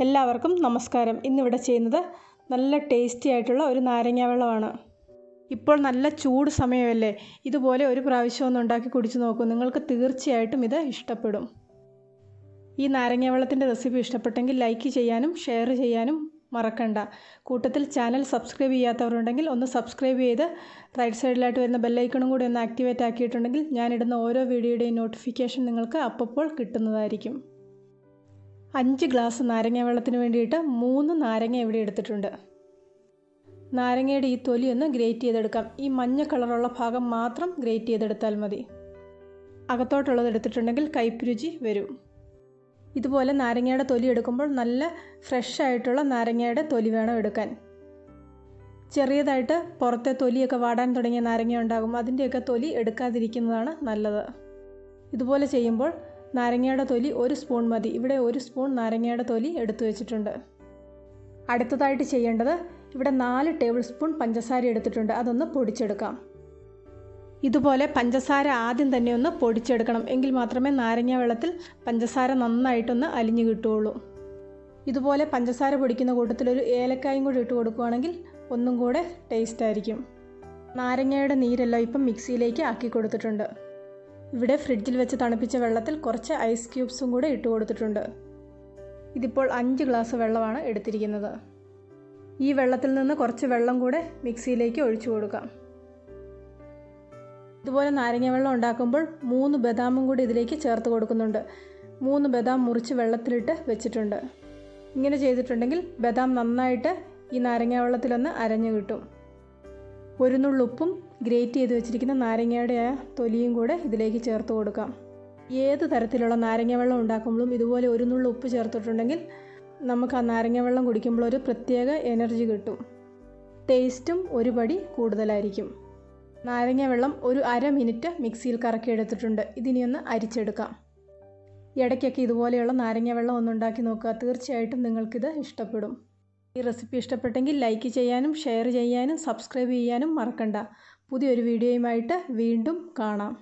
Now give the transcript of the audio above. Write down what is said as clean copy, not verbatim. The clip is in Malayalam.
എല്ലാവർക്കും നമസ്കാരം. ഇന്നിവിടെ ചെയ്യുന്നത് നല്ല ടേസ്റ്റി ആയിട്ടുള്ള ഒരു നാരങ്ങ വെള്ളമാണ്. ഇപ്പോൾ നല്ല ചൂട് സമയമല്ലേ, ഇതുപോലെ ഒരു പ്രാവശ്യം ഒന്ന് ഉണ്ടാക്കി കുടിച്ചു നോക്കൂ. നിങ്ങൾക്ക് തീർച്ചയായിട്ടും ഇത് ഇഷ്ടപ്പെടും. ഈ നാരങ്ങ വെള്ളത്തിൻ്റെ റെസിപ്പി ഇഷ്ടപ്പെട്ടെങ്കിൽ ലൈക്ക് ചെയ്യാനും ഷെയർ ചെയ്യാനും മറക്കണ്ട. കൂട്ടത്തിൽ ചാനൽ സബ്സ്ക്രൈബ് ചെയ്യാത്തവരുണ്ടെങ്കിൽ ഒന്ന് സബ്സ്ക്രൈബ് ചെയ്ത് റൈറ്റ് സൈഡിലായിട്ട് വരുന്ന ബെല്ലൈക്കണും കൂടി ഒന്ന് ആക്ടിവേറ്റ് ആക്കിയിട്ടുണ്ടെങ്കിൽ ഞാനിടുന്ന ഓരോ വീഡിയോയുടെയും നോട്ടിഫിക്കേഷൻ നിങ്ങൾക്ക് അപ്പോൾ കിട്ടുന്നതായിരിക്കും. 5 ഗ്ലാസ് നാരങ്ങ വെള്ളത്തിന് വേണ്ടിയിട്ട് 3 നാരങ്ങ ഇവിടെ എടുത്തിട്ടുണ്ട്. നാരങ്ങയുടെ ഈ തൊലി ഒന്ന് ഗ്രേറ്റ് ചെയ്തെടുക്കാം. ഈ മഞ്ഞ കളറുള്ള ഭാഗം മാത്രം ഗ്രേറ്റ് ചെയ്തെടുത്താൽ മതി. അകത്തോട്ടുള്ളത് എടുത്തിട്ടുണ്ടെങ്കിൽ കയ്പ് വരും. ഇതുപോലെ നാരങ്ങയുടെ തൊലി എടുക്കുമ്പോൾ നല്ല ഫ്രഷ് ആയിട്ടുള്ള നാരങ്ങയുടെ തൊലി വേണം എടുക്കാൻ. ചെറിയതായിട്ട് പുറത്തെ തൊലിയൊക്കെ വാടാൻ തുടങ്ങിയ നാരങ്ങ ഉണ്ടാകും. അതിൻ്റെയൊക്കെ തൊലി എടുക്കാതിരിക്കുന്നതാണ് നല്ലത്. ഇതുപോലെ ചെയ്യുമ്പോൾ നാരങ്ങയുടെ തൊലി 1 സ്പൂൺ മതി. ഇവിടെ 1 സ്പൂൺ നാരങ്ങയുടെ തൊലി എടുത്തു വെച്ചിട്ടുണ്ട്. അടുത്തതായിട്ട് ചെയ്യേണ്ടത്, ഇവിടെ 4 ടേബിൾ സ്പൂൺ പഞ്ചസാര എടുത്തിട്ടുണ്ട്. അതൊന്ന് പൊടിച്ചെടുക്കാം. ഇതുപോലെ പഞ്ചസാര ആദ്യം തന്നെ ഒന്ന് പൊടിച്ചെടുക്കണം. എങ്കിൽ മാത്രമേ നാരങ്ങ വെള്ളത്തിൽ പഞ്ചസാര നന്നായിട്ടൊന്ന് അലിഞ്ഞു കിട്ടുകയുള്ളൂ. ഇതുപോലെ പഞ്ചസാര പൊടിക്കുന്ന കൂട്ടത്തിൽ ഒരു ഏലക്കായും കൂടി ഇട്ട് കൊടുക്കുകയാണെങ്കിൽ ഒന്നും കൂടെ ടേസ്റ്റ് ആയിരിക്കും. നാരങ്ങയുടെ നീരെല്ലാം ഇപ്പം മിക്സിയിലേക്ക് ആക്കി കൊടുത്തിട്ടുണ്ട്. ഇവിടെ ഫ്രിഡ്ജിൽ വെച്ച് തണുപ്പിച്ച വെള്ളത്തിൽ കുറച്ച് ഐസ് ക്യൂബ്സും കൂടെ ഇട്ട് കൊടുത്തിട്ടുണ്ട്. ഇതിപ്പോൾ 5 ഗ്ലാസ് വെള്ളമാണ് എടുത്തിരിക്കുന്നത്. ഈ വെള്ളത്തിൽ നിന്ന് കുറച്ച് വെള്ളം കൂടെ മിക്സിയിലേക്ക് ഒഴിച്ചു കൊടുക്കാം. ഇതുപോലെ നാരങ്ങ വെള്ളം ഉണ്ടാക്കുമ്പോൾ 3 ബദാമും കൂടി ഇതിലേക്ക് ചേർത്ത് കൊടുക്കുന്നുണ്ട്. 3 ബദാം മുറിച്ച് വെള്ളത്തിലിട്ട് വെച്ചിട്ടുണ്ട്. ഇങ്ങനെ ചെയ്തിട്ടുണ്ടെങ്കിൽ ബദാം നന്നായിട്ട് ഈ നാരങ്ങ വെള്ളത്തിലൊന്ന് അരഞ്ഞു കിട്ടും. 1 നുള്ള് ഉപ്പും ഗ്രേറ്റ് ചെയ്ത് വെച്ചിരിക്കുന്ന നാരങ്ങയുടെ ആ തൊലിയും കൂടെ ഇതിലേക്ക് ചേർത്ത് കൊടുക്കാം. ഏത് തരത്തിലുള്ള നാരങ്ങ വെള്ളം ഉണ്ടാക്കുമ്പോഴും ഇതുപോലെ 1 നുള്ള് ഉപ്പ് ചേർത്തിട്ടുണ്ടെങ്കിൽ നമുക്ക് ആ നാരങ്ങ വെള്ളം കുടിക്കുമ്പോൾ ഒരു പ്രത്യേക എനർജി കിട്ടും. ടേസ്റ്റും ഒരു പടി കൂടുതലായിരിക്കും. നാരങ്ങ വെള്ളം ഒരു അര മിനിറ്റ് മിക്സിയിൽ കറക്കിയെടുത്തിട്ടുണ്ട്. ഇതിനി ഒന്ന് അരിച്ചെടുക്കാം. ഇടയ്ക്കൊക്കെ ഇതുപോലെയുള്ള നാരങ്ങ വെള്ളം ഒന്നുണ്ടാക്കി നോക്കുക. തീർച്ചയായിട്ടും നിങ്ങൾക്കിത് ഇഷ്ടപ്പെടും. ഈ റെസിപ്പി ഇഷ്ടപ്പെട്ടെങ്കിൽ ലൈക്ക് ചെയ്യാനും ഷെയർ ചെയ്യാനും സബ്സ്ക്രൈബ് ചെയ്യാനും മറക്കണ്ട. പുതിയൊരു വീഡിയോയുമായിട്ട് വീണ്ടും കാണാം.